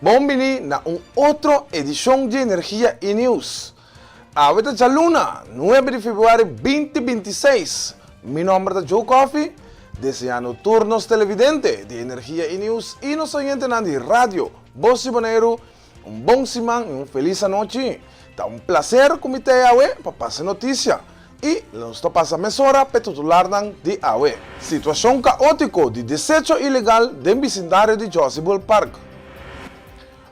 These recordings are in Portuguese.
Bombini na outra edição de Energia e News. A Veta Chaluna, 9 de fevereiro de 2026. Meu nome é Joe Coffee, desejando turnos televidentes de Energia e News e nos oyentes na rádio Bossi Bonaire, bom semana e feliz noite. Tá prazer comigo para passar notícia. E nós passamos hora para titular de AUE. Situação caótica de desecho ilegal do vecindário de Joseph Park.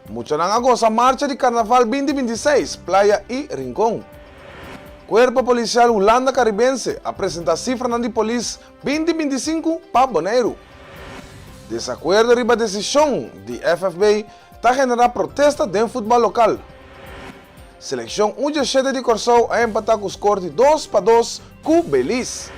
Mucho nang agosto, marcha de Carnaval 2026, Playa e Rincón. Cuerpo Policial Holanda Caribense apresenta cifra de polícia 2025 para Bonaire. Desacuerdo riba a decisão de FFB está generando protesta dentro do futebol local. Seleção U17 de Corsou a empatar com os cortes 2-2 com Belize.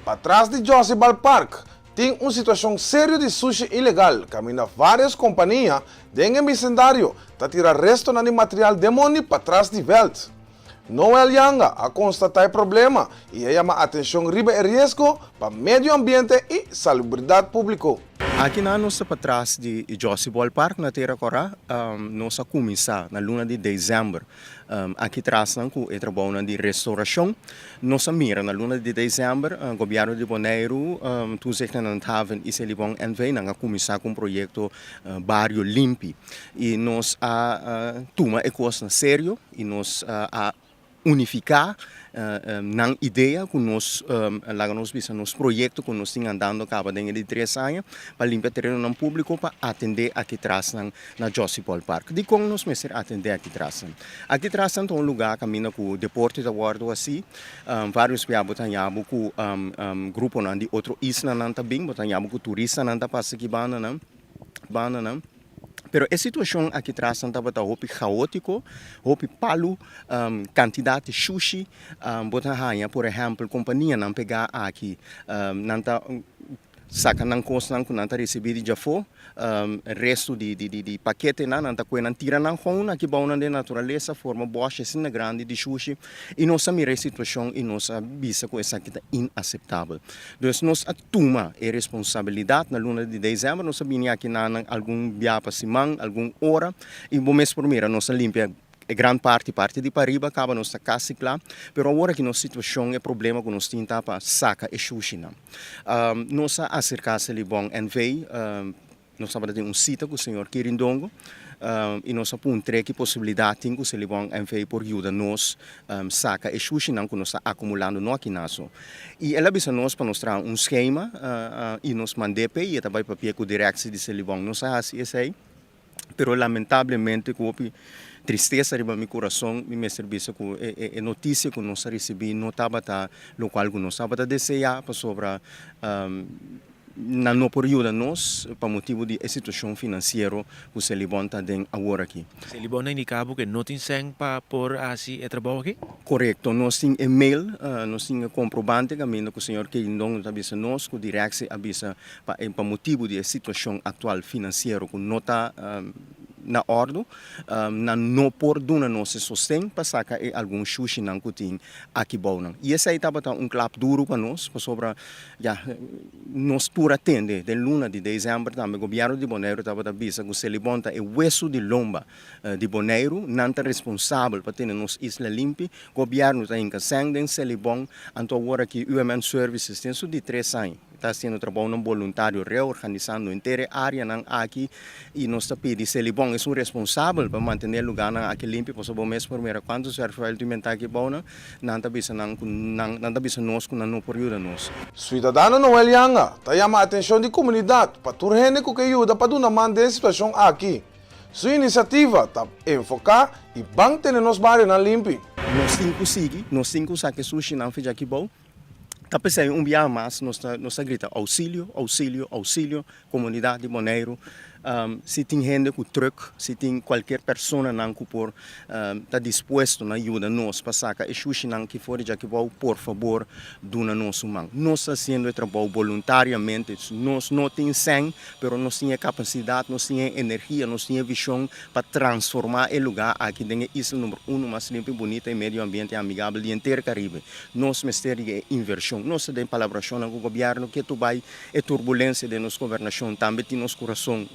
Para trás de Joseph Park, tem uma situação séria de sushi ilegal. Caminha várias companhias dentro do vecindário para tirar resto de material demônio para trás de belt. Noel Yanga a constatar o problema e chama a atenção riba e risco para o meio ambiente e salubridade pública. Aqui na nossa para trás de Joseph Park na Terra Cora, nossa começar na luna de dezembro. Aqui atrás com o trabalho de restauração, nossa mira na luna de dezembro, o governo de Bonaire, tu zegt na haven e se libong NV na começar com um projeto barrio limpi e nós toma ecos na sério e nós a unificar na ideia que nós nos bisa nos projeto que nós temos andando acaba de 3 anos para limpar terreno no público para atender aqui atrás na Joseph Park. De como nós mesmos atender aqui atrás. Aqui atrás é um lugar caminha com o deporte da guarda assim, vários piabos tanhabo com grupo de outro isla não também, botanhabo com turista não passa aqui bana não. Pero a situação aqui atrás estava hopi caótico, hopi palo, quantidade de sushi, por exemplo, companhia não pegar aqui, não tá saca não costa não tá recebido já for, resto de paquete não tá coisa não tira não com aqui bom na natureza forma boa assim grande de sushi e nossa mira situação e nossa visa com essa que é inaceitável. Então nós assuma a responsabilidade na luna de dezembro nós sabia aqui na algum dia para semana, alguma hora e bom mês primeiro nossa limpa grande parte de Pariba acaba nossa casa lá, pero agora que nossa situação é problema que nós temos para saca e sushi não. Nossa acercar-se ali bom NV, nós sabemos de sítio com o senhor Quirindongo e nós sabemos que possibilidade tem que se bom NV por ajuda nós saca e sushi não que nós acumulando no aqui naso. E ela bisa nós para mostrar esquema e nós mandepe e também papel com direção de se bom nós assim esse pero lamentavelmente com tristeza riba meu coração me serviço com a notícia que nós recebi não estava tá local que nós estava desejar para sobre não por ajuda nós para motivo de situação financeira que se levanta den agora aqui. Se levanta indicado que não tem sem para por assim é trabalho aqui? Correto, nós temos e-mail, nós temos comprovante que o senhor Quirindongo avisa nós que direção avisa para motivo de situação atual financeira que não está na ordem, não por duna nosso sustento para sacar algum sushi não que tem aqui bom. E esse aí estava clap duro para nós, sobre nós por atender de luna de dezembro também o governo de Bonaire estava avisa que se levanta o hueso de lomba de Bonaire não está responsável para ter nos isla limpa, o governo está em casang se levanta, então agora que o UMN Services tem de 3 anos. Está sendo trabalho voluntário reorganizando inteira área aqui e nós está pedindo se ele bom é um responsável para manter o lugar aqui limpo para o mês primeiro quando o serviço alimentar aqui bom não está bisa nós que não por ajuda nós. Cidadano Noel Yanga está chamando a atenção da comunidade para turhene que ajuda para dar uma situação aqui. Sua iniciativa está enfocar e manter nos bairros na limpo. Nós temos que sushi não fica aqui bom. Tapos aí dia mais nós grita auxílio, comunidade de Bonaire, se tem gente com truck, se tem qualquer pessoa que por está disposto a ajudar nós para sacar e sushi que for já que vou por favor dona nosso mão. Nós fazendo o trabalho voluntariamente, nós não temos sangue, mas nós temos capacidade, nós temos energia, nós temos visão para transformar o lugar aqui dentro isla número 1 mais limpa, bonita e meio ambiente amigável do inteiro Caribe. Nós mestre de inversão, nós temos colaboração com o governo que tu vai e turbulência de nossa governação também tem nosso coração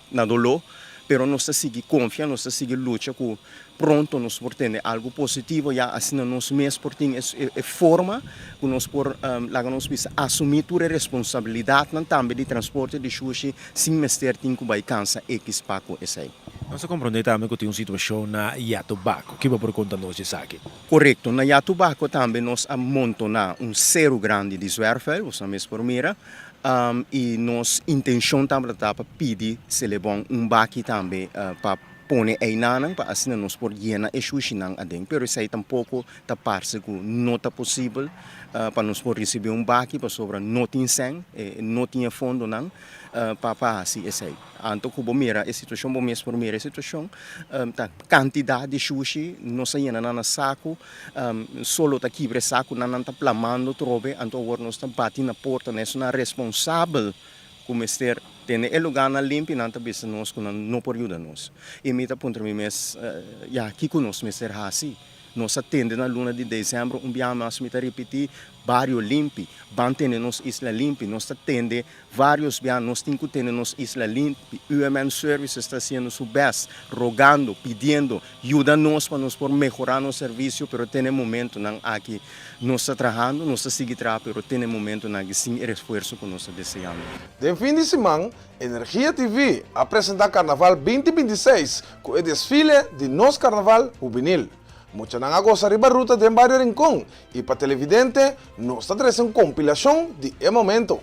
na dolor, pero nós seguimos confiando, nós seguimos luta com pronto nós por ter algo positivo já assim nós mesmos por ter forma que nós por lá nós bisa assumir toda a responsabilidade também de transporte de sushi sem mestre tem que vai cansa X paco esse aí. Nós compreendemos que tem uma situação na Yatobaco. Que vai por conta nós isso aqui? Correto, na Yatubaco também nós amontamos zero grande de zwervel, você mesmo por mira, e nossa intenção também é pedir se é bom baque também para pone aí nanang para assim nós por llena e sushi nang adem, pero isso aí tampouco tá parece que não tá possível para nós por receber baque para sobra não tem sem, não tinha fundo nang para assim esse aí. Anto que bomera a situação bomês por mera situação, tá quantidade de sushi não sai na saco, solo tá quebre saco não tá plamando trobe, anto agora nós tá bati na porta, nós na responsável como ester tem o lugar na limpo não tá bisa nós que não por ajuda nós. E me tá ponto me mes já que conosco mister hasi. Nós atende na luna de dezembro, dia mais me tá repetir vários limpi, mantém nos isla limpi, nós atende vários dias, nós temos que ter nos isla limpi, UMN Service está fazendo seu best, rogando, pedindo, ajuda nós para nós por melhorar nosso serviço, pero tem momento não aqui nós está trabalhando, nós está seguindo trabalhando, pero tem momento não que sim esforço que nós está desejando. De fim de semana, Energia TV apresenta Carnaval 2026 com o desfile de nosso Carnaval Juvenil. Mucha nang agosto arriba ruta de Barrio Rincón y para televidente nos trae una compilación de el momento.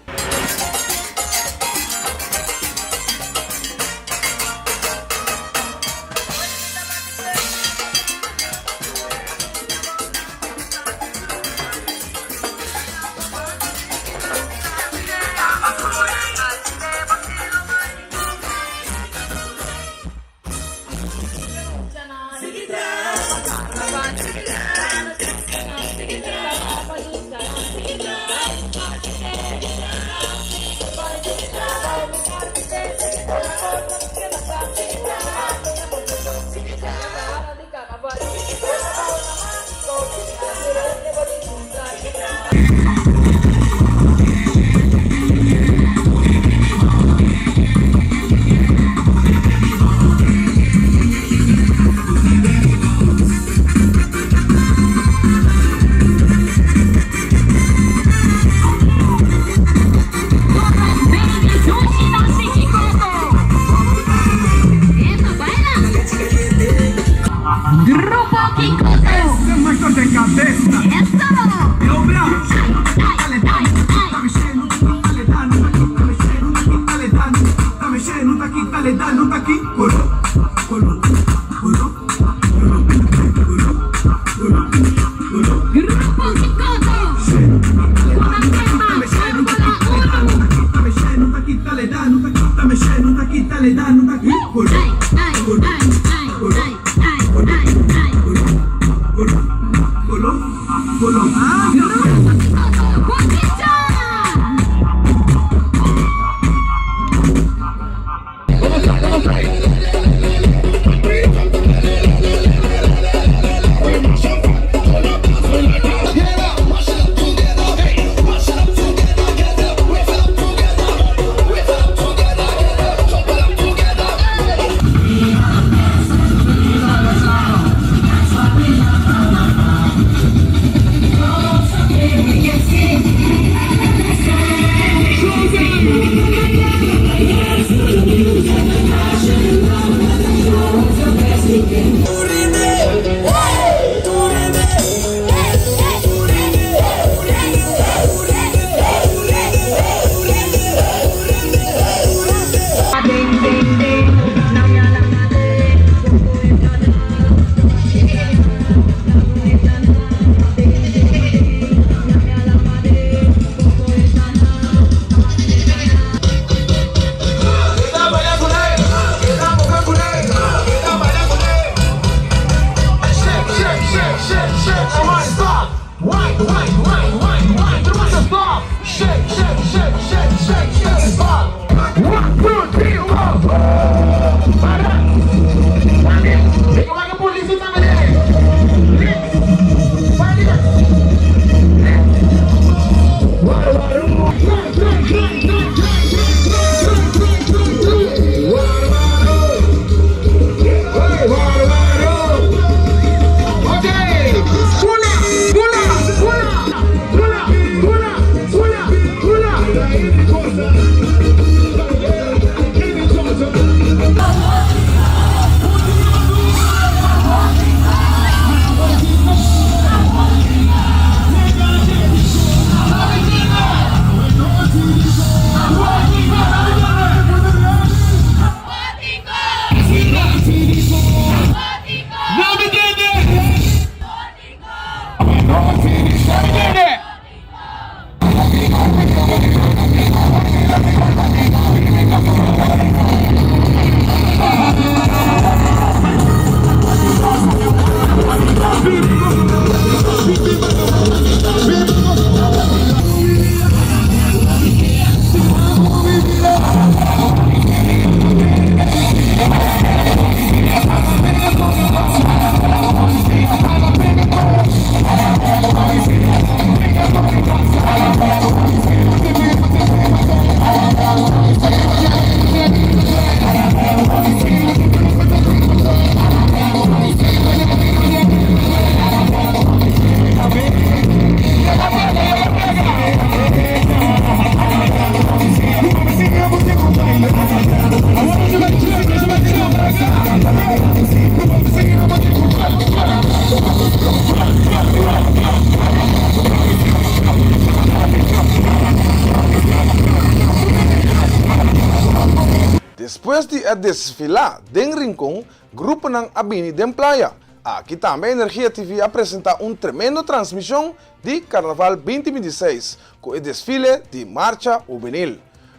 Después de desfilar en Rincón, grupo ng Abini den Playa. Aqui também Energia TV apresenta tremendo transmissão de Carnaval 2026 com o desfile de Marcha Juvenil.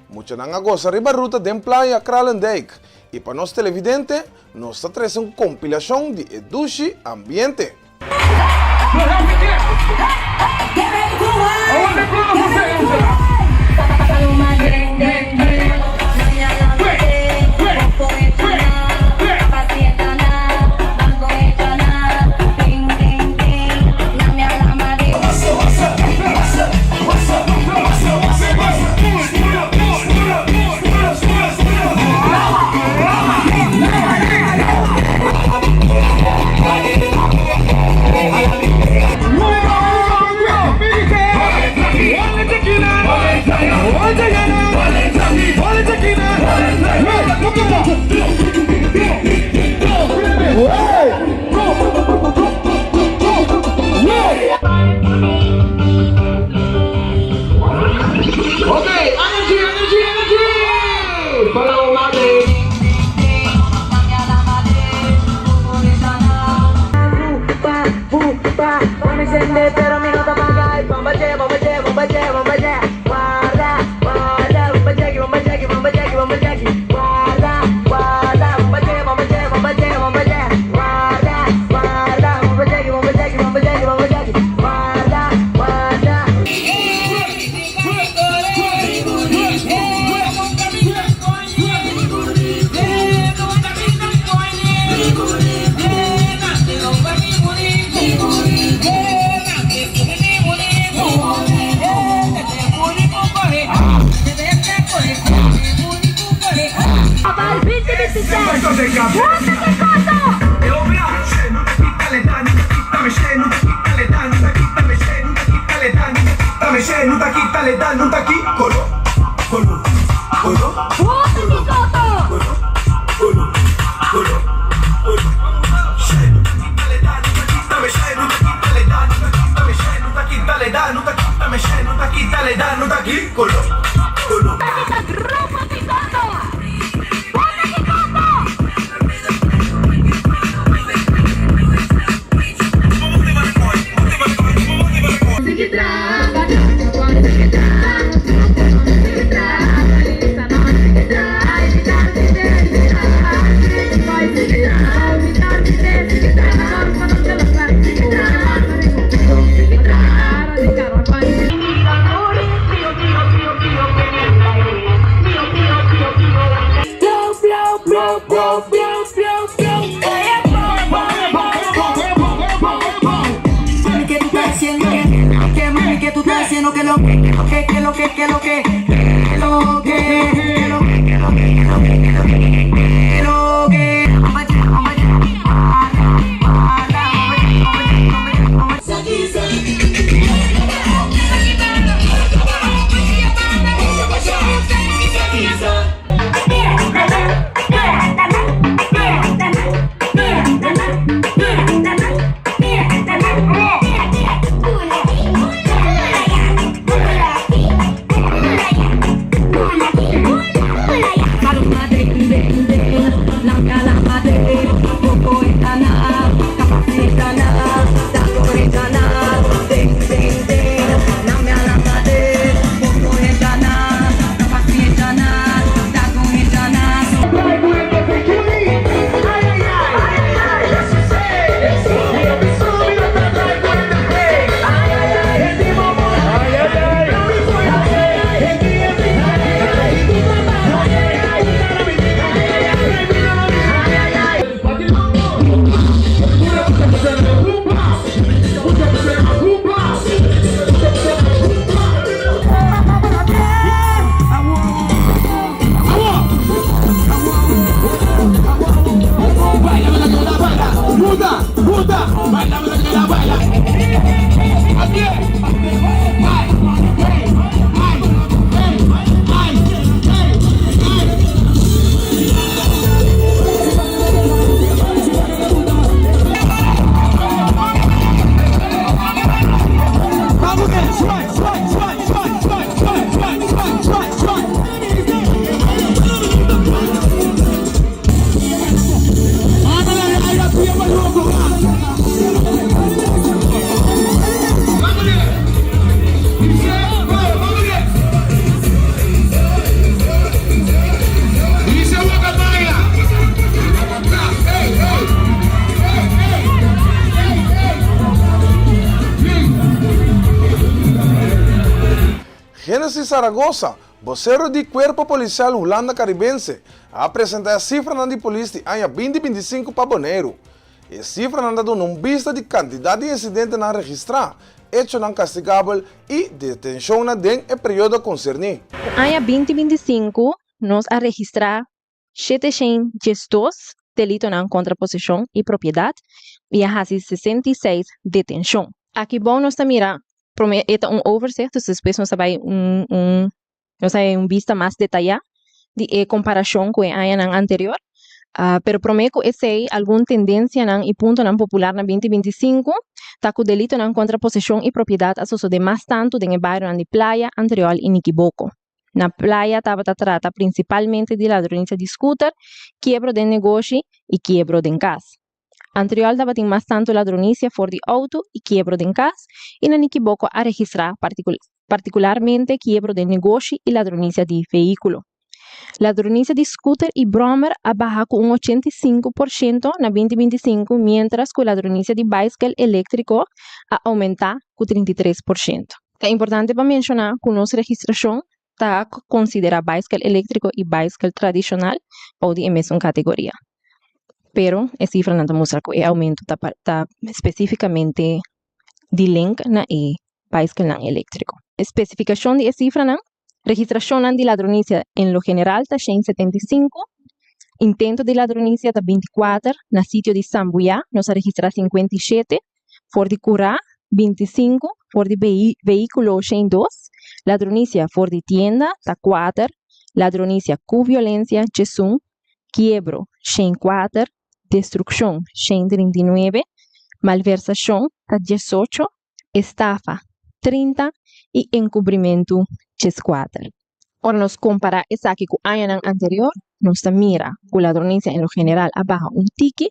Muita nang goza riba ruta den Playa Kralendijk. E para nós televidente, nós trazemos uma compilação de Edushi Ambiente. Pero mi nota paga y bomba che, bomba che, bomba che, bomba che. Guarda, guarda, bomba che, bomba che, bomba che, bomba che. Guarda, guarda, bomba che, bomba che, bomba che, bomba che. Guarda, guarda, bomba che, bomba che, bomba che, bomba che. Guarda, guarda. Genesis Zaragoza, vocero do Cuerpo Policial Holanda Caribense, apresenta a cifra de polícia de ano 2025 para Bonaire. A cifra não dá uma vista de quantidade de incidentes não registrados, hecho não castigável e detenção na o período concernido. Ano 2025, nós a registrar 702 delitos na contraposição e propriedade e a 66 detenção. Aqui bom nós mirar, é overzicht, dus depois nós vai vista mais detalhada de comparação com o ano anterior. Pero prometo esse alguma tendência e ponto popular na 2025, tá com delito na contraposição e propriedade associado mais tanto no bairro de Playa, Antriol e Niquiboco. Na Playa estava trata principalmente de ladronícia de scooter, quiebro de negócio e quiebro de casa. Antriol estava tem mais tanto ladronícia fora de auto e quiebro de casa, e na Niquiboco a registrar particularmente quiebro de negócio e ladronícia de veículo. Ladronícia de scooter e brommer abaixo com 85% na 2025, mientras que ladronícia de bicycle elétrico a aumentar com 33%. É importante para mencionar que nossa registração está considera bicycle elétrico e bicycle tradicional ou de mesma categoria. Pero a cifra não mostra que o aumento está especificamente de link na bicycle não elétrico. Especificação de cifra não. Registração de ladronícia em lo general está 75, intento de ladronícia está 24, na sítio de Sambuia nós registramos 57, for de Curá 25, for de veículo 2, ladronícia for de tienda está 4, ladronícia com violência 1, quiebro 4, destruição 39, malversação está 18, estafa 30 e encobrimento 4. Ora, nos comparar essa aqui com o ano anterior, nos mira que a ladronícia em lo general abaixo tique,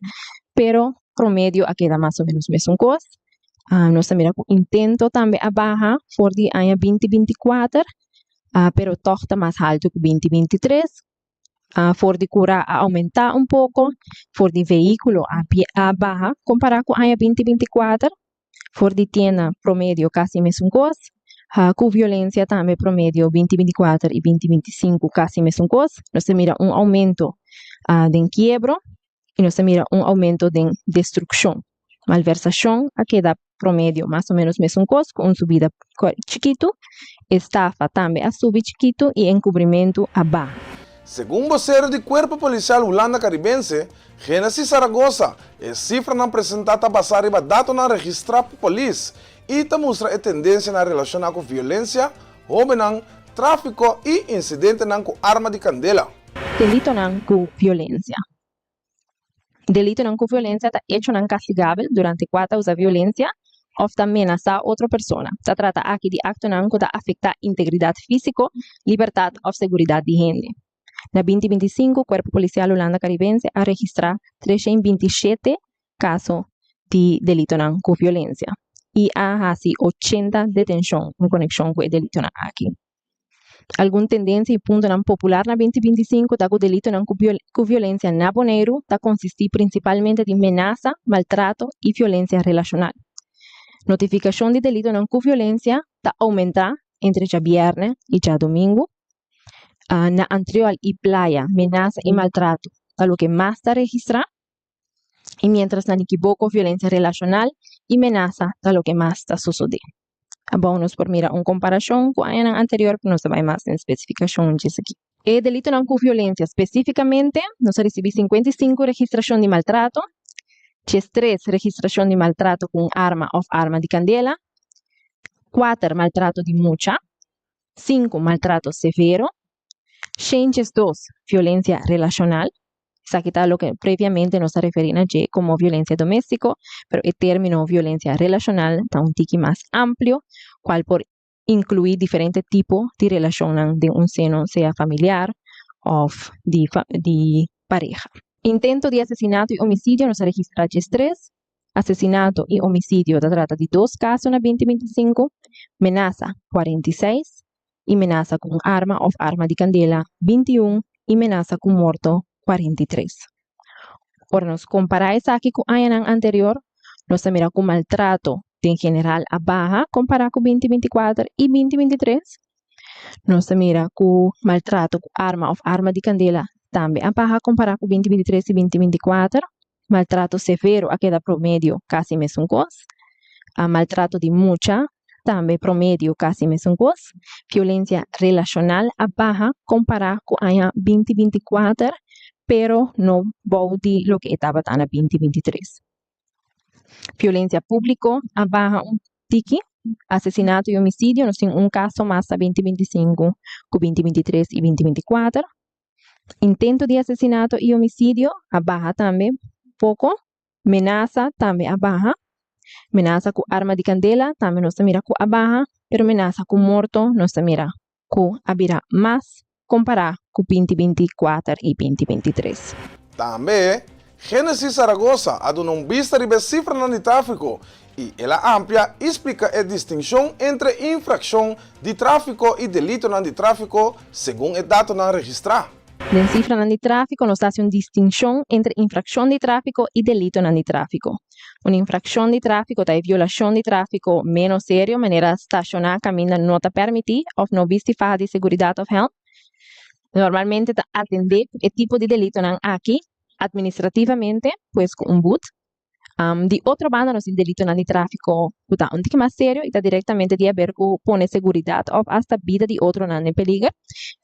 pero promedio aqui dá mais ou menos mesmo coisa. Nos mira que o intento também abaixo for de ano 2024, pero torta mais alto que 2023. For de cura a aumentar pouco, for de veículo a baja comparar com o ano 2024, for de tienda promedio quase mesmo coisa. Com violência também promedio 2024 e 2025 quase mesmo coisa. Nós mira aumento de quiebro e nós mira aumento de destruição. Malversação, aqui dá promedio mais ou menos mesmo coisa, com subida chiquito. Estafa também a subir chiquito e encobrimento a baixo. Segundo vocero do Cuerpo Policial Holanda Caribense, Genesis Zaragoza, a cifra não apresentada basada em dados não registrados por polícia e mostra a tendência na relação com violência, roubo, tráfico e incidente com arma de candela. Delito com violência. Delito com violência está hecho não castigável durante quando usa violência ou ameaçar outra pessoa. Se trata aqui de acto que afeta a integridade física, liberdade ou segurança de gente. Na 2025, o Cuerpo Policial Holanda Caribense a registrar 327 casos de delito com violência e há assim 80 detenções em conexão com o delito aqui. Alguma tendência e ponto popular na 2025 da o delito com violência na Bonaire está consistir principalmente de ameaça, maltrato e violência relacional. Notificação de delito com violência está aumentar entre já viernes e já domingo. Na Antriol e Playa, ameaça e maltrato é o que mais está registrado. E mientras na Niquiboco, violência relacional e ameaça é o que mais está sucedendo. Bom, nós por mirar uma comparação com o ano anterior, que nós vai mais em especificação disso aqui. E delito não com violência, especificamente, nós recebemos 55 registração de maltrato, 3 registração de maltrato com arma ou arma de candela, 4 maltrato de mucha, 5 maltrato severo, 2 violência relacional. Isso aqui está o que previamente nos referimos a como violência doméstica, pero o término violência relacional está tique mais amplo, qual por incluir diferentes tipos de relação de seno, seja familiar ou de pareja. Intento de assassinato e homicídio nos registra 3. Assassinato e homicídio trata de 2 casos na 2025, ameaça 46, e ameaça com arma ou arma de candela 21 e ameaça com morto 43. Ora, nos comparar isso aqui com o ano anterior, nós miramos com maltrato em geral a baja, comparar com 2024 e 2023. Nós mira com maltrato com arma ou arma de candela também. A barra comparar com 2023 e 2024. Maltrato severo a queda promédio quase mesmo coisa. A maltrato de mucha também promédio quase mesmo coisa. Violência relacional a barra comparar com a 2024, pero no body lo que estava na 2023. Violência público a barra tiki. Asesinato e homicídio, nós temos caso mais a 2025 com 2023 e 2024. Intento de asesinato e homicídio, a barra também, pouco. Ameaça também a barra. Ameaça com arma de candela, também nós mira com a barra. Pero ameaça com morto, nós mira com a vira mais, comparar com 2024 e 2023. Também, Gênesis Zaragoza ha dado uma vista de cifras de tráfico e ela amplia explica a distinção entre infração de tráfico e delito de tráfico segundo o dado na registrar. Na cifra de tráfico, nós temos uma distinção entre infração de tráfico e delito de tráfico. Uma infração de tráfico é violação de tráfico menos sério, maneira estacionar caminho não está permitir ou não viste fazer de segurança ou health. Normalmente, atender o tipo de delito não aqui, administrativamente, pues com boot. De outra banda, nós temos delito de tráfico que um pouco mais sério e está diretamente de ver com pôr segurança ou hasta vida de outro não em perigo.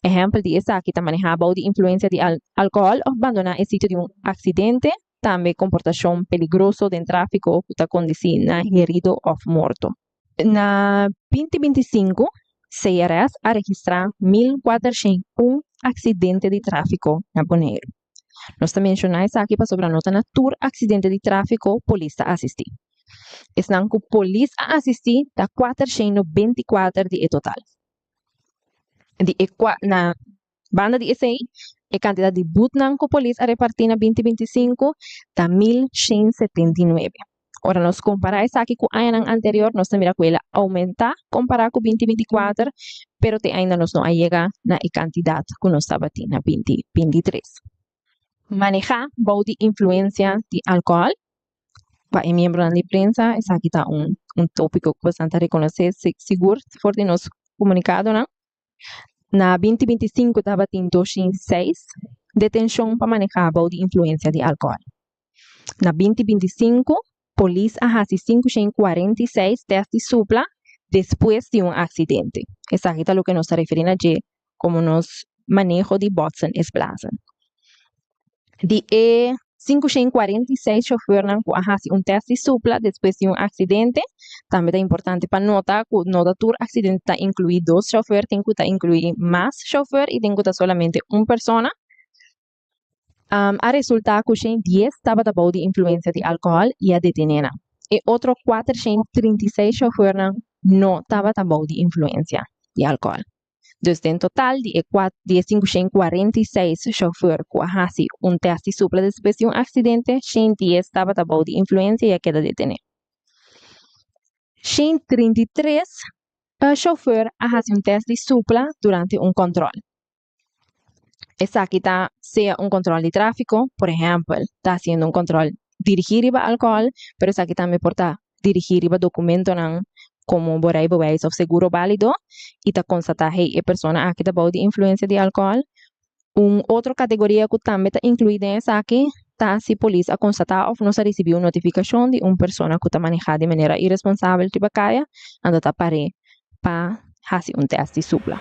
Exemplo de essa aqui está manejado de influência de álcool ou abandonar o sítio de acidente, também comportação peligroso de tráfico que está conduzindo herido ou morto. Na 2025, CRS a registrar 1.401 acidentes de tráfico na Bonaire. Nós também mencionamos aqui para sobre a nota na tour acidente de tráfico, polícia assistir. Estão com polícia a assistir da 424 de total. Na banda de SAI, a quantidade de boot com polícia a repartir na 2025 da 1.179. Ora, nós comparar isso aqui com o ano anterior, nós também com ela aumentar, comparar com 2024, pero ainda nós não chega na quantidade que nós estava na 2023. Manejar de influência de álcool. Para o membro da prensa, esse aqui está um tópico que bastante reconhecer, seguro, for de nos comunicado, não? Na 2025 estava em 206 detenção para manejar de influência de álcool. Na 2025, polícia a 546 testes supla depois de acidente. Esse aqui está o que nos está referindo a como nos manejo de Boston Plaza. De 546 chauffeurs que fazem teste supla depois de acidente. Também é importante para notar que no tour acidente está incluído 2 chauffeurs, tem que incluir mais chauffeurs e tem que solamente uma pessoa. A resultar que 10 estava de influência de álcool e a detenida. E outro 436 chauffeurs não estava de influência de álcool. Então, em total, de 546 chauffeurs que fazem teste supla depois de acidente, 10 estava de influência e a queda detenida. 133 chauffeurs fazem teste supla durante controle. Essa aqui está, seja controle de tráfico, por exemplo, está haciendo controle dirigido a álcool, pero essa aqui também pode dirigir a documento como borai bewijs of seguro válido e está constatar que a pessoa aqui está de influência de álcool. Outra categoria que também está incluída nessa aqui está se a polícia constatar ou não recebeu notificação de uma pessoa que está manejando de maneira irresponsável de bacaia, anda está para fazer teste supla.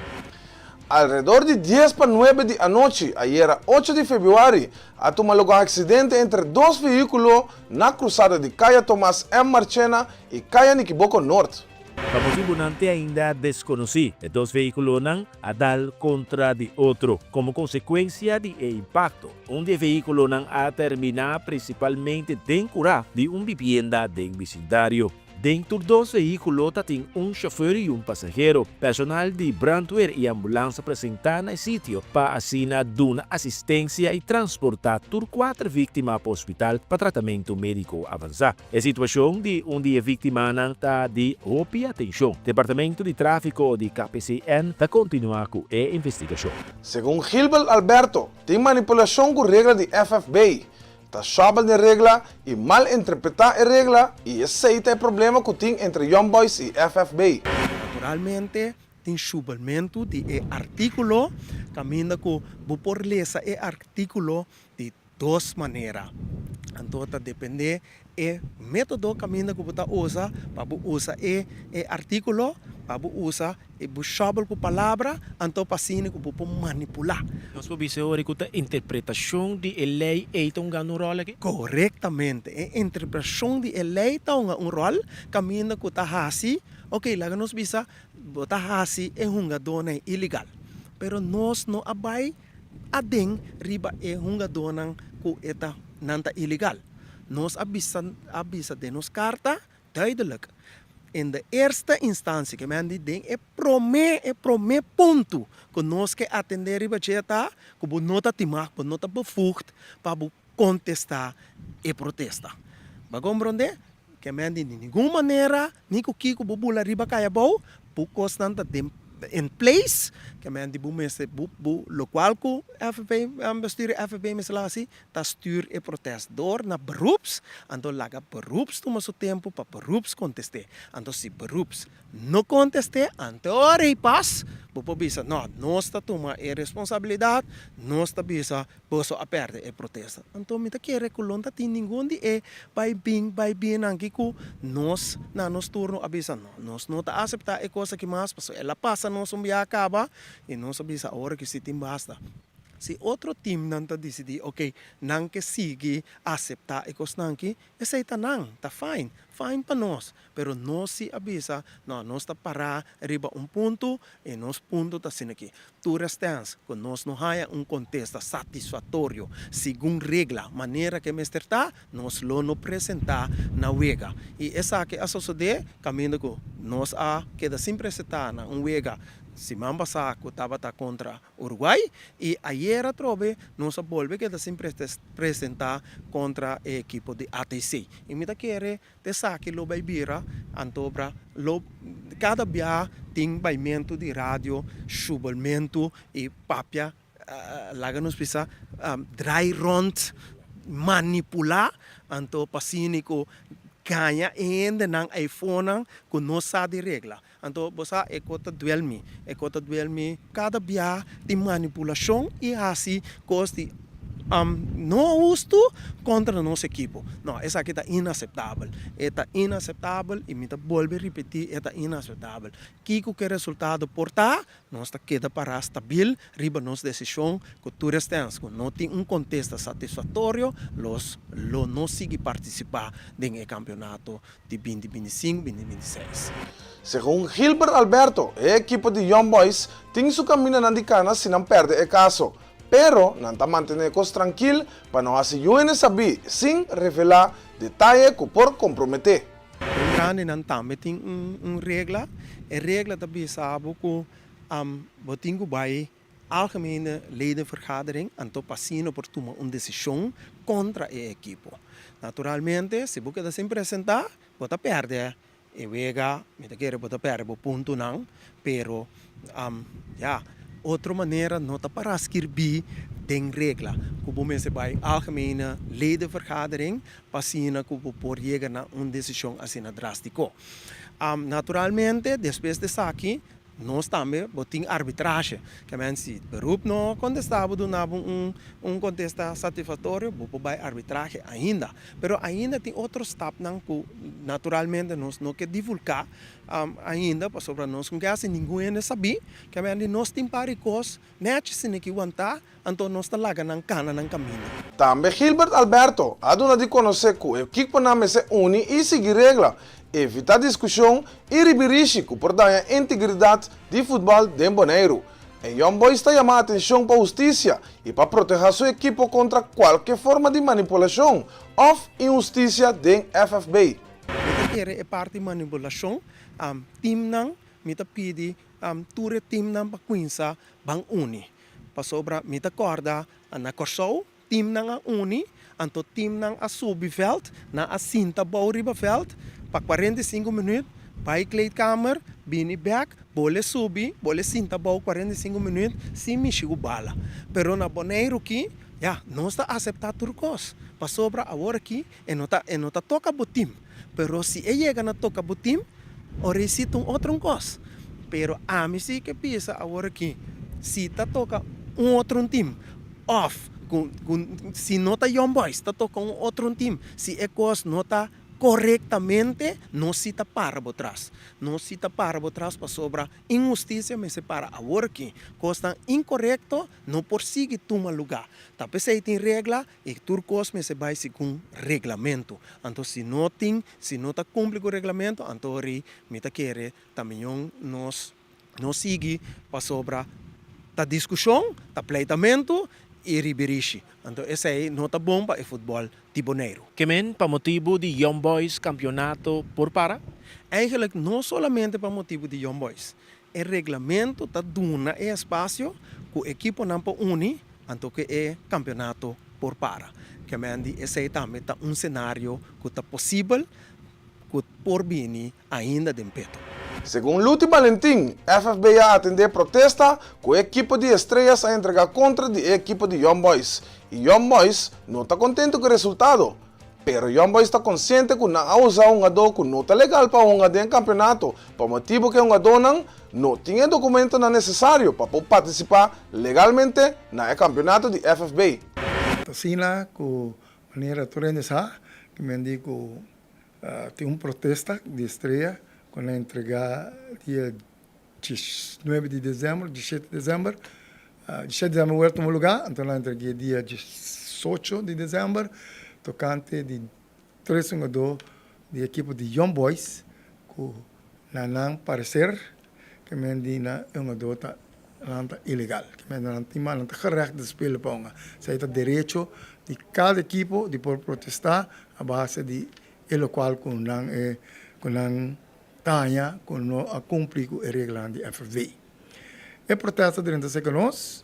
Alrededor de 10 para 9 de anoche, ayer 8 de febrero, ha tomado lugar accidente entre 2 vehículos na cruzada de Calle Tomás M. Marchena y Calle Niquiboco Norte. Pamotimbunante ainda desconocí de 2 vehículos a dar contra de outro, como consequência de impacto. De vehículo a terminar principalmente dentro de vivienda de vecindario. Dentro dos vehículos tem chauffeur e passageiro. Personal de brandweer e ambulância apresentar no sítio para assinar dar assistência e transportar 4 vítimas para o hospital para tratamento médico avançado. A situação de a vítima está de óbvia atenção. Departamento de Tráfico de KPCN está continuar com a investigação. Segundo Gilbert Alberto, tem manipulação com regra de FFB. Está chabel de regla e mal interpretar a regla e esse é o problema que tem entre Young Boys e FFB. Naturalmente, tem chubalmento de artículo, caminda com por lesa artículo de duas maneiras. Então, depende método caminda que você usa para usar artículo, para usar chabel com palavra, então passine que você manipular. Nós podemos dizer que a interpretação de lei é um grande rol aqui? Correctamente. A interpretação de lei tem um rol, caminda que está assim, ok, lá nós bisa, está assim é dona ilegal. Pero nós não abai adem riba dona que eta nanta ilegal. Nós avisa de nos carta duidelijk. In de eerste instantie que men die ding prome ponto que nós que atender riba cheta que bu nota timar, bu nota bevoegd para bu contestar e protesta. Ba compreende? Que men die nenhuma maneira ni ku ki ku bu bula riba kaya bau, bu constante in place, que men die bu lokaal ku FVP bestuur FVP meselasi, ta stuur e protest door naar beroeps, ando laga beroeps tu maso tempo pa beroeps conteste. Ando si beroeps no conteste, ando ore pas, bu bisa no, nós ta toma e responsabilidade, nós ta bisa boso a perde e protesta. Ando mita kere kulonta tin ninguém de by being anki ku nós na nos turno abisa no, nós não ta acepta e coisa que mais paso ela passa nós acaba e nós abisa hora que se tim basta. Se outro time não está decidir, ok, não que siga aceitar e coisa não que, aceita não, tá fine para nós. Pero nós se avisa, não, nós está parar riba ponto e nós ponto está sendo aqui. Tu restans, que nós não há contexto satisfatório, segundo regra, maneira que mestre está, nós lo no apresentar na wega. E essa que a sociedade, caminho que nós queda sempre apresentar na wega. Si Mamba Saco estava contra Uruguai e ayer trove nós volve que sempre apresentar contra o equipo de ATC. E me quer te saque lo vai bira antobra lo cada dia tem baimento de rádio, chubalmento e papia laga nos pisa dry rond manipular anto pasinico ganha ainda nang iPhone com nossa de regra. Então, você é cota duelmi, cada dia de manipulação e assim coste não justo contra nosso equipo. Não, essa aqui está inaceitável. Está inaceitável e me está volve a repetir, está inaceitável. Kiko que resultado portar, nós está queda para estabil, riba nossa decisão, que tu restens, que não tem contexto satisfatório, não sigue participar do campeonato de 2025-2026. Según Gilbert Alberto, el equipo de Young Boys tiene su camino en Andicana sin perder el caso, pero nanta mantenernos tranquilos para no hacer UNSB sin revelar detalles que por comprometer. Grande nanta meting regla, regla daarbij sabe que botingo bij algemene ledenvergadering en to passino por tomar uma decisão contra o equipo. Naturalmente, se você está sem apresentar, você perde. E vega, me quer botar perto ponto não, pero outra maneira não está para escrever tem regra. Como me se vai algemene ledenvergadering, passina como por chegar na uma decisão assim drástico. Naturalmente, depois de aqui, nós também botem arbitragem, que men se beroep não contestava do nabo contesta satisfatório, vai arbitragem ainda. Pero ainda tem outro step não que naturalmente nós não quer divulgar ainda para sobre nós, porque assim ninguém sabe, que men nós tem paricos, net se nem que aguentar, então nós tá lá na cana na caminho. Também Gilbert Alberto ha dado de conhecer que o equipo não se une e seguir regra. Evitar discussão e revirir por dar a integridade de futebol de Bonaire. E Young Boys está chamando a atenção para a justiça e para proteger sua equipe contra qualquer forma de manipulação ou injustiça de FFB. É parte de manipulação, team não, me pede, ture team não para Queensa, bang uni. Para sobra, me acorda, na Corsou, team não uni, anto team não a subveld, na a cinta Bauribaveld, para 45 minutos, vai kleedkamer, bini back, bole subi, bole cinta bau 45 minutos, si me chego bala. Pero na Bonaire aqui, não está aceitar turcos. Para sobra agora aqui, e não tá toca botim. Pero se ele chega na toca botim, o recita outro coisa. Pero a mim sim que pensa agora que se tá toca outro time off, se não tá Young Boys, tá toca outro time, se é coisa não tá corretamente, não se tá para por trás. Não se tá para por trás para sobra injustiça, mas se para agora que coisa incorreto, não persigue tomar lugar. Tá pensei tem regra e tudo coisa mas se vai segundo regulamento. Então se não tá cumpre com o regulamento, então aí me tá querer também nós sigue para sobra tá discussão, tá pleitamento e riberiche. Então esse aí não tá bom para o futebol tiboneiro. Kemen, pa motivo de Young Boys campeonato por para? Eigenlijk não somente para motivo de Young Boys. O regulamento está dando espaço que o equipo não pode unir, então que é campeonato por para. Que esse aí também está cenário que está possível que por vir ainda de peto. Segundo Luti Valentim, FFB a atender protesta que o equipo de estrelas a entregar contra o equipo de Young Boys. E Young Boys não está contente com o resultado. Pero Young Boys está consciente que não usa um jogador que não está legal para um jogador em campeonato, por motivo que um jogador não tinha documento necessário para participar legalmente no campeonato de FFB. Sina com maneira torrenda que me digo tem protesta de estreia com a entrega dia 9 de dezembro, 17 de dezembro. 17 de dezembro o último lugar, então a entreguei dia 18 de dezembro, tocante de 3 jogadores da equipe de Young Boys, que não parecer que me diz que um jogador está ilegal, que me não tem recht de spelen para uma. Zij heeft het direito de cada equipo de por protestar a base de ele qual com não tanya com não a cumprir com a regra de FFV. E protesta durante que nós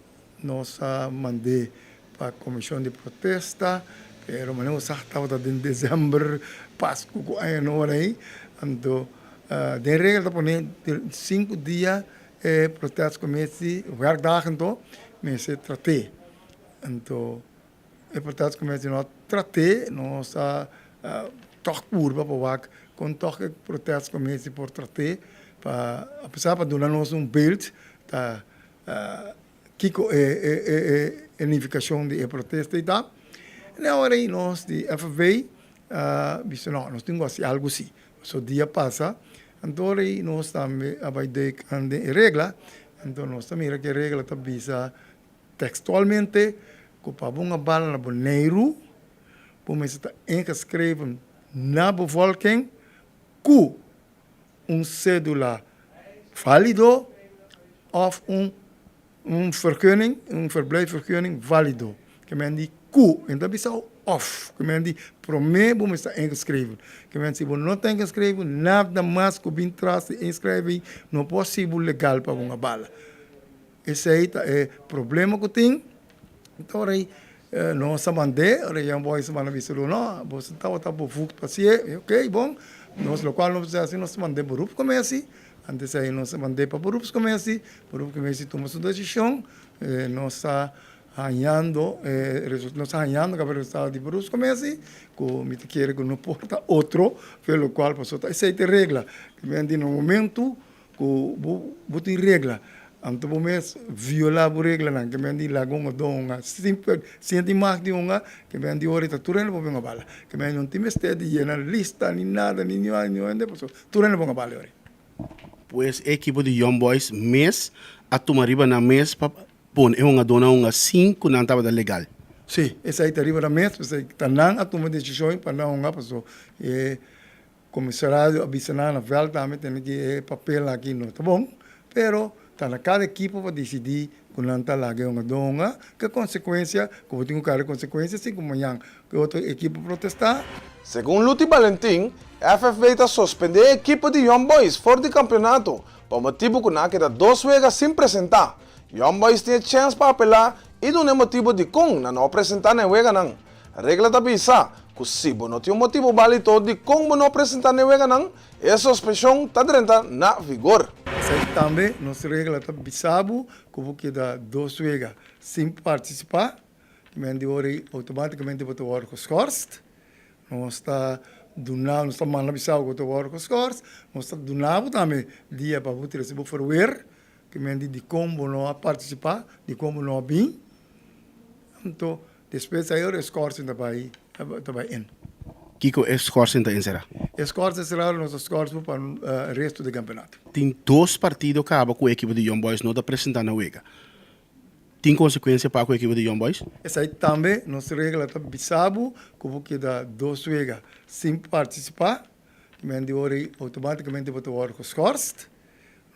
mandei para a comissão de protesta, pero maneu estava em dezembro, Páscoa com a hora aí, então de regra está pondo 5 dias protesta começa, werkdagen então, mas se tratei, então o protesta começa não tratei, nós toch curva para o com toch o protesta começa por tratei, para apesar de dar nós beeld da Kiko unificação de protesta e tal. Na hora aí nós de FFV disse não, nós temos algo assim. So dia passa, então aí nós também abaixo de regra, então nós também que regra está bisa textualmente, que para uma bala na boneiro, para me está ingeschreven na bevolking, que cédula válido of vergunning, verblijfvergunning valido. Que men die ku, en dat is al of. Que men die promebo está ingeschreven. Que men se não está ingeschreven, nada mais que bem traz de inschrijving, não é possível legal para uma bala. Esse aí é problema que tem. Então aí não se mandei, aí um boy se manda visão, não, você está por fugir para si, ok, bom. Nós local não precisa assim, nós mandei por grupo como é assim. Antes aí nós mandei para grupos como esse toma sua decisão, nós está ganhando, nós está ganhando o resultado de grupos como esse, que me quer que não porta outro, pelo qual passou essa é a regra, que vem no momento que botou em regra, então vamos violar a regra não, que vem de lagoa donga, simples, sente mais de uma, que vem de hora tudo não pode bala, que vem não tem mestre de na lista nem nada nem nenhum, passou tudo não pode bala hora. Pues equipo de Young Boys mês a tomar riba na mês para pôr uma dona uma 5 não estava legal. Sim, essa aí está riba na mês, você está não a tomar decisão para não uma pessoa comissário avisar na velha também tem que papel aqui não tá bom, pero tá na cada equipo para decidir quando não está lá que uma dona que consequência que vou ter cara consequência assim como amanhã que outra equipo protestar. Segundo Luti Valentim, a FFB está suspender a equipe de Young Boys fora do campeonato, por motivo que não queda 2 vezes sem apresentar. Young Boys tinha chance para apelar e não é motivo de não apresentar na vega não. A regra está bisa que se não tem um motivo válido de como não apresentar na vega não, essa suspensão está dentro na vigor. Também nossa regra está bisabo que vou quedar 2 vezes sem participar, que me ande automaticamente para o geschorst. Nós está dunavo, nós estamos analisando o que o com scores, nós estamos dunavo também dia para você receber forwer, que me de como não participar, de como não bem. Então, depois aí o scores também in. Kiko é scores então será. Scores será os scores para o resto do campeonato. Tem 2 partidos que acaba com a equipe de Young Boys não apresentando na Uega. Tem consequência para a equipe de Young Boys? Essa aí também, nossa regra está bisabo, como que dá 2 vegas sem participar, que me ori automaticamente para o com scores.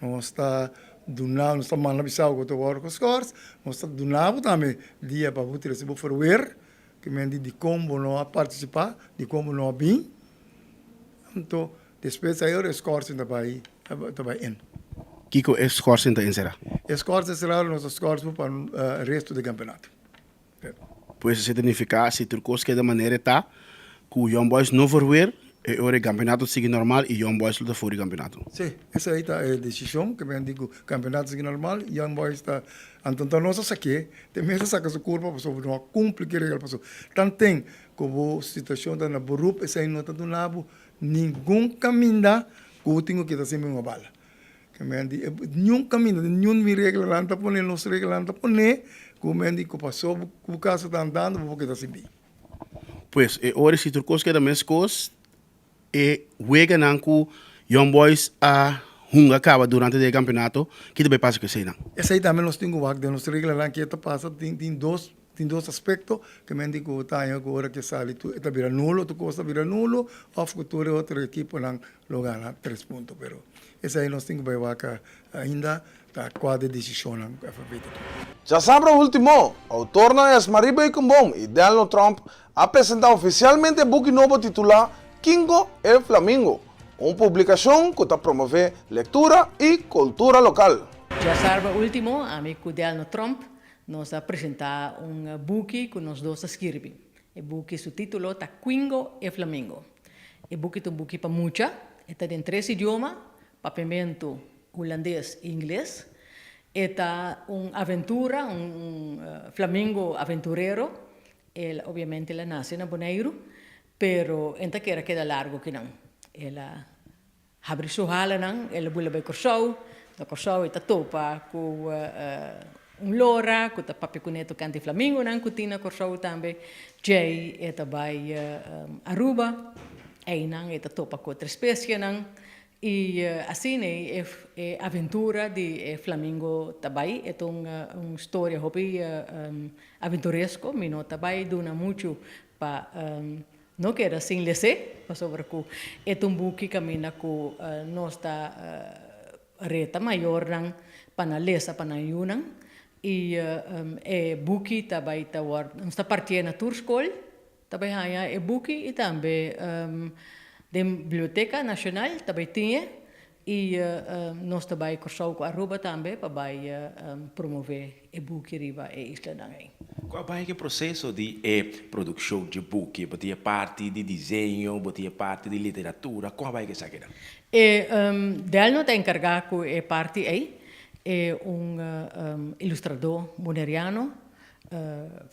Nós está dunavo, nós estamos analisando o que com scores, nós está dunavo também dia para você receber forwer, que me de como não participar, de como não bem. Então, depois aí o scores também in. Kiko é scores então será. Scores será os scores para o resto do campeonato. Pois isso significa se Turcos que da maneira está que o Young Boys não for ver e o campeonato sigue normal e Young Boys luta fora do campeonato. Sim, essa aí está a decisão que me digo campeonato sigue normal, Young Boys está então nós saque, tem mesmo saca sua curva para sobre não cumpre que regra para tanto tem como situação da na Borup essa aí não está do nabo nenhum caminho que eu tenho que dar sempre uma bala. Que me digo nenhum caminho, nenhum regra lá está poner, nossa regra lá está poner, como me digo passou o caso está andando porque está sempre. Pois ora se Turcos que da mescos e wega nanku Young Boys a hunga acaba durante o campeonato que também passa que sei não. Essa aí também nós temos o de nossa regra lá que está passa tem dois aspectos que me digo tá agora que sale tu está vira nulo, tu costa vira nulo, of cultura outra equipe lang lugar lá 3 pontos, pero essa aí nós temos vai vaca ainda tá quase decisão lang alfabeto. Ya sabe o último, autor na Esmaribe y Kumbom y Donald Trump ha presentado oficialmente el book nuevo titulado Kingo el Flamingo, una publicación que promueve lectura y cultura local. Já sabe o último, amigo Donald Trump nos apresenta book que nós dois escrevemos. O book, seu título está Kingo e Flamingo. O book é book para mucha, está em 3 idiomas, papamento holandês e inglês. Está aventura, flamingo aventurero. Ele, obviamente, ele nasce na Bonaire, pero enta queda largo que não. Ele abre sua hala não, ele bula bem corsau, da corsau está topa com lora, com papi cuneto cante flamingo não, com tina corsau também. Jay está vai Aruba, aí não está topa com outra espécie não. E assim é aventura de Flamingo também é uma história hobby aventuresco, mas não também dona muito para não quero sem lecer, para sobre que é book que caminha com nossa reta maior não para lesa para ayunan e é book também está partindo na tour school também é book e também da Biblioteca Nacional também tinha e nós também cursamos com a Aruba também para promover o book riba e isla também. Qual é o processo de produção de book? Botia parte de desenho, botia parte de literatura, qual é que isso aqui? Dele não está encarregado com a parte aí, é ilustrador muneriano,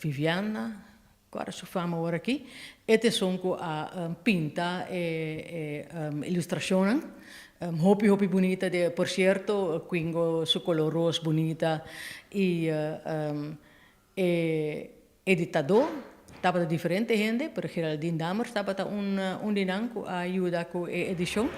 Viviana, agora se fama agora aqui. Este som a pinta ilustração, hopi bonita de, por certo, quingo su color rosa bonita e editador, estava diferente gente, pero Geraldine Damer estava dinanco a ajuda com a edição.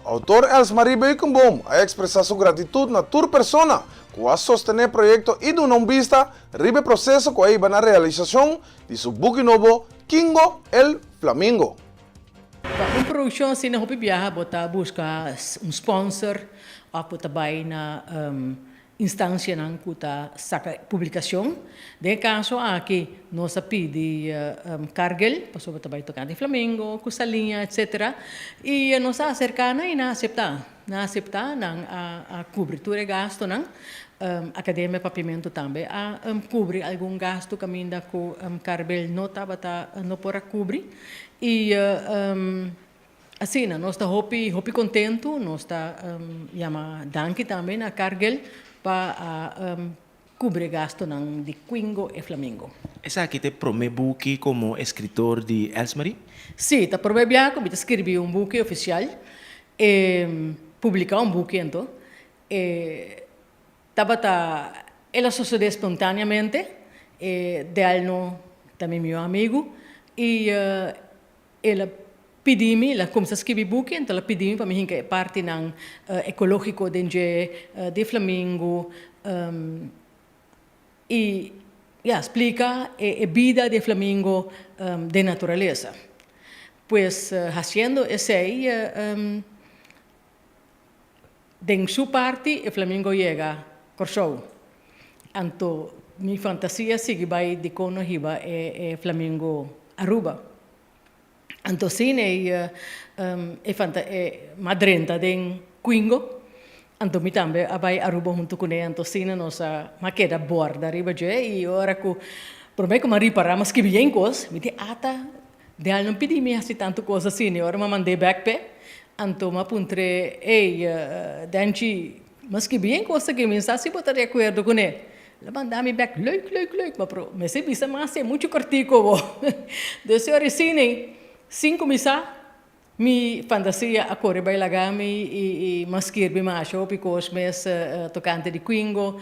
Autor Esmaribe y Kumbom ha expresado su gratitud na tour persona que va a sostener el proyecto y de una vista ribe proceso que va a realización de su book nuevo Kingo el Flamingo. Uma produção assim na Hopi Viaja, bota busca sponsor, ou bota vai na instância na cuta saca publicação. De caso aqui nós pedi cargel, passou bota vai tocar de Flamengo, Cusalinha, etc. E nós acercana e na aceitar a cobertura de gasto não. Academia Papimento também a cobrir algum gasto que ainda com Carbel não estava não para cobrir e assim nós está hopi contento nós está chama danke também a Cargel para cubre gasto de Quingo e Flamingo. Esa que te promete buki como escritor de Elsmarie? Sim, está por bem como escrevi buque oficial, publicar buque então, ela sucedeu espontaneamente, dela também meu amigo, e ela pediu-me, ela começou a escrever buque, então ela pediu-me para mim que parte ng ecológico de Flamingo, e explica a vida de Flamingo de natureza. Pues haciendo ese, de su parte, el Flamingo llega a Corsou. Anto, mi fantasía sigue vai de cono hiba Flamingo Aruba. Anto, cine madrenta de Quingo. Anto, mi tambe vai Aruba junto con ele. Anto, cine nos maqueda borda arriba je. E ora que, por me como riparamos que bien cos, mi te ata. Dela não pedi me assim tanto coisa assim, agora me mandei backpack, então me apuntrei, dente, mas que bem coisa que me está se botar de acordo com ele. Ela mandava me back, leuk, mas se bisa mas é muito cortico, desse hora assim, 5 misa, mi fantasia a correr vai lagami e maskir bem mais, porque mes tocante de Quingo,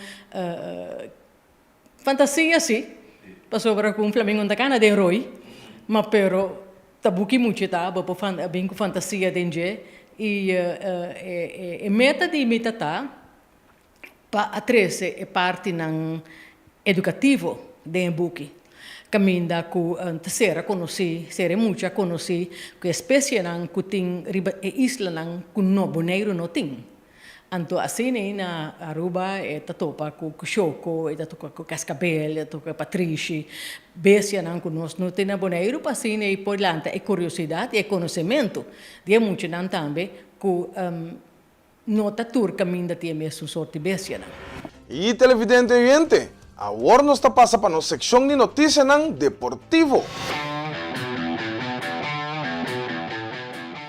fantasia sim, passou para com Flamingo da cana de Roy. Ma pero tabuki muito tá, bopo bem com fantasia denge e meta de imitatar para atrese e parte nan educativo de buki. Caminda ku terceira conheci, sere mucha conheci que espécie nan kuting riba e isla nan kuno boneiro no ting. Anto assim na Aruba tatopa com choco, tatopa com cascabel, tatopa patrici, besia não conosco não tem na boneiro assim e por lanta é curiosidade e conhecimento. Dia muito não também com nota tur caminho da tia mesmo sorte besia não. E televidente oyente, agora nós está passando para a secção de notícias deportivo.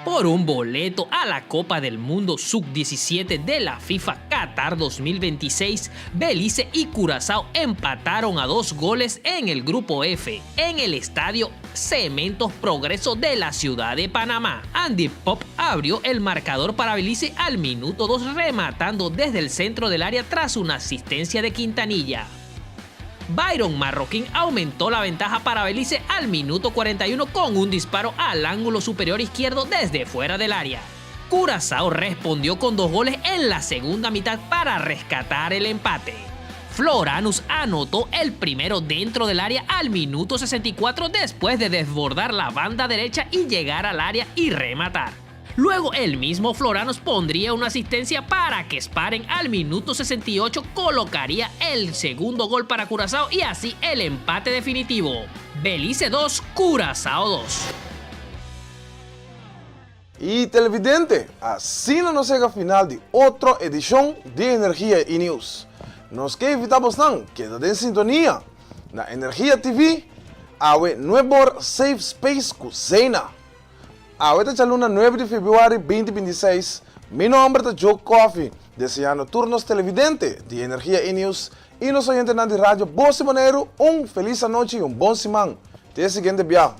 Por un boleto a la Copa del Mundo Sub-17 de la FIFA Qatar 2026, Belice y Curazao empataron a 2 goles en el Grupo F, en el estadio Cementos Progreso de la ciudad de Panamá. Andy Pop abrió el marcador para Belice al minuto 2, rematando desde el centro del área tras una asistencia de Quintanilla. Byron Marroquín aumentó la ventaja para Belice al minuto 41 con un disparo al ángulo superior izquierdo desde fuera del área. Curazao respondió con 2 goles en la segunda mitad para rescatar el empate. Floranus anotó el primero dentro del área al minuto 64 después de desbordar la banda derecha y llegar al área y rematar. Luego el mismo Floranus pondría una asistencia para que Sparen al minuto 68 colocaría el segundo gol para Curazao y así el empate definitivo. Belice 2, Curazao 2. Y televidente, así no nos llega al final de otra edición de Energía y News. Nos que invitamos tan, quédate en sintonía. La Energía TV, a nuevo Safe Space Cusena. Ahorita es luna 9 de febrero 2026. Mi nombre es Joe Coffee, deseando turnos televidentes de Energía y News y nos oyentes de radio Voz Monero. Un feliz noche y un buen semana. Te siguiente viaje.